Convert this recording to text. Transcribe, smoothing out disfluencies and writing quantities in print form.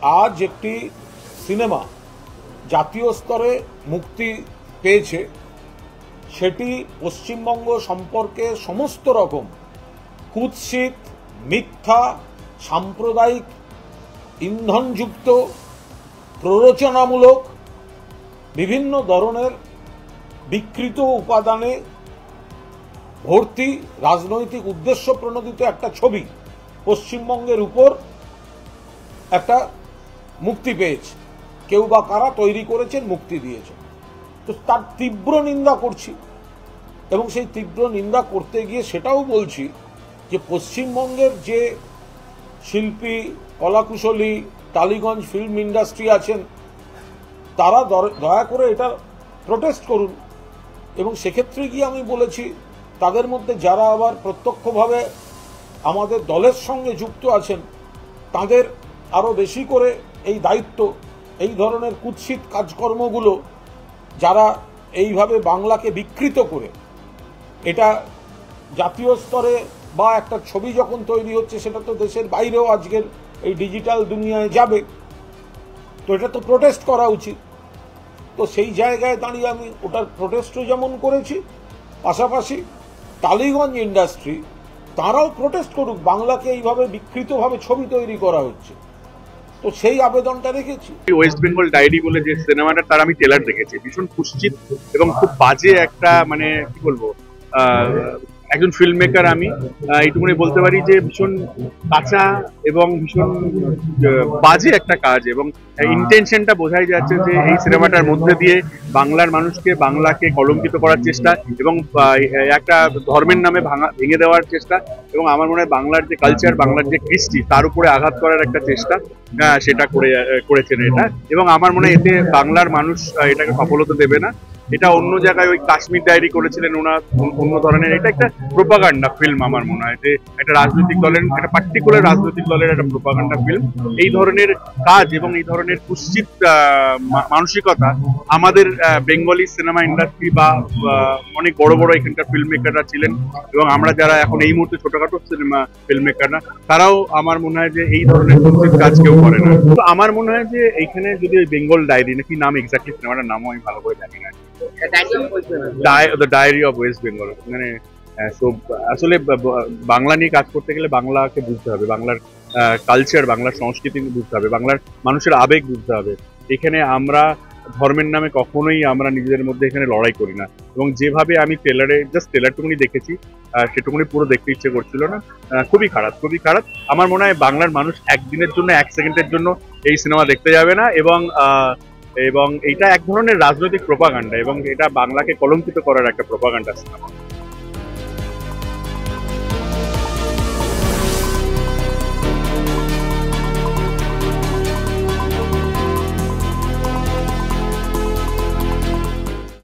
আজ একটি সিনেমা জাতীয় স্তরে মুক্তি পেয়েছে, সেটি পশ্চিমবঙ্গ সম্পর্কে সমস্ত রকম কুৎসিত, মিথ্যা, সাম্প্রদায়িক, ইন্ধনযুক্ত, প্ররোচনামূলক বিভিন্ন ধরনের বিকৃত উপাদানে ভর্তি রাজনৈতিক উদ্দেশ্য প্রণোদিত একটা ছবি পশ্চিমবঙ্গের উপর একটা মুক্তি পেয়েছে। কেউ বা কারা তৈরি করেছেন, মুক্তি দিয়েছেন, তো তার তীব্র নিন্দা করছি। এবং সেই তীব্র নিন্দা করতে গিয়ে সেটাও বলছি যে পশ্চিমবঙ্গের যে শিল্পী, কলাকুশলী, টালিগঞ্জ ফিল্ম ইন্ডাস্ট্রি আছেন, তারা দয়া করে এটা প্রোটেস্ট করুন। এবং সেক্ষেত্রে গিয়ে আমি বলেছি, তাদের মধ্যে যারা আবার প্রত্যক্ষভাবে আমাদের দলের সঙ্গে যুক্ত আছেন, তাদের আরও বেশি করে এই দায়িত্ব, এই ধরনের কুৎসিত কাজকর্মগুলো যারা এইভাবে বাংলাকে বিকৃত করে এটা জাতীয় স্তরে বা একটা ছবি যখন তৈরি হচ্ছে, সেটা তো দেশের বাইরেও আজকের এই ডিজিটাল দুনিয়ায় যাবে, তো এটা তো প্রোটেস্ট করা উচিত। তো সেই জায়গায় দাঁড়িয়ে আমি ওটার প্রোটেস্টও যেমন করেছি, পাশাপাশি টালিগঞ্জ ইন্ডাস্ট্রি তারাও প্রোটেস্ট করুক, বাংলাকে এইভাবে বিকৃতভাবে ছবি তৈরি করা হচ্ছে, তো সেই আবেদনটা রেখেছি। ওয়েস্ট বেঙ্গল ডায়েরি বলে যে সিনেমাটা, তার আমি ট্রেলার দেখেছি, ভীষণ কুৎসিত এবং খুব বাজে একটা, মানে কি বলবো, একজন ফিল্ম মেকার আমি এইটুকুনি বলতে পারি যে ভীষণ কাঁচা এবং ভীষণ বাজে একটা কাজ, এবং ইন্টেনশনটা বোঝাই যাচ্ছে যে এই সিনেমাটার মধ্যে দিয়ে বাংলার মানুষকে, বাংলাকে কলঙ্কিত করার চেষ্টা এবং একটা ধর্মের নামে ভেঙে দেওয়ার চেষ্টা, এবং আমার মনে হয় বাংলার যে কালচার, বাংলার যে কৃষ্টি, তার উপরে আঘাত করার একটা চেষ্টা সেটা করেছেন এটা। এবং আমার মনে হয় এতে বাংলার মানুষ এটাকে সফলতা দেবে না। এটা অন্য জায়গায় ওই কাশ্মীর ডায়েরি করেছিলেন ওনার, অন্য ধরনের, এটা একটা প্রোপাগান্ডা ফিল্ম আমার মনে হয়, যে একটা রাজনৈতিক দলের, একটা পার্টিকুলার রাজনৈতিক দলের একটা প্রোপাগান্ডা ফিল্ম। এই ধরনের কাজ এবং এই ধরনের কুৎসিত মানসিকতা আমাদের বেঙ্গলি সিনেমা ইন্ডাস্ট্রি বা অনেক বড় বড় এখানকার ফিল্ম মেকাররা ছিলেন, এবং আমরা যারা এখন এই মুহূর্তে ছোটখাটো সিনেমা ফিল্ম মেকাররা, তারাও আমার মনে হয় যে এই ধরনের কুৎসিত কাজ কেউ করে না। তো আমার মনে হয় যে এইখানে যদি ওই বেঙ্গল ডায়েরি, নাকি নাম এক্স্যাক্টলি সিনেমাটার নামও আমি ভালো করে জানি না, the diary of West Bengal, মানে আসলে বাংলা নিয়ে কাজ করতে গেলে বাংলাকে বুঝতে হবে, বাংলার কালচার, বাংলার সংস্কৃতি বুঝতে হবে, বাংলার মানুষের আবেগ বুঝতে হবে। এখানে আমরা ধর্মের নামে কখনোই আমরা নিজেদের মধ্যে এখানে লড়াই করি না। এবং যেভাবে আমি জাস্ট ট্রেলারটুকুনি দেখেছি, সেটুকুনি পুরো দেখতে ইচ্ছে করছিল না। খুবই খারাপ, খুবই খারাপ। আমার মনে হয় বাংলার মানুষ একদিনের জন্য, এক সেকেন্ডের জন্য এই সিনেমা দেখতে যাবে না। এবং এইটা এক ধরনের রাজনৈতিক প্রোপাগান্ডা, এবং এটা বাংলাকে কলঙ্কিত করার একটা প্রোপাগান্ডা সিনেমা।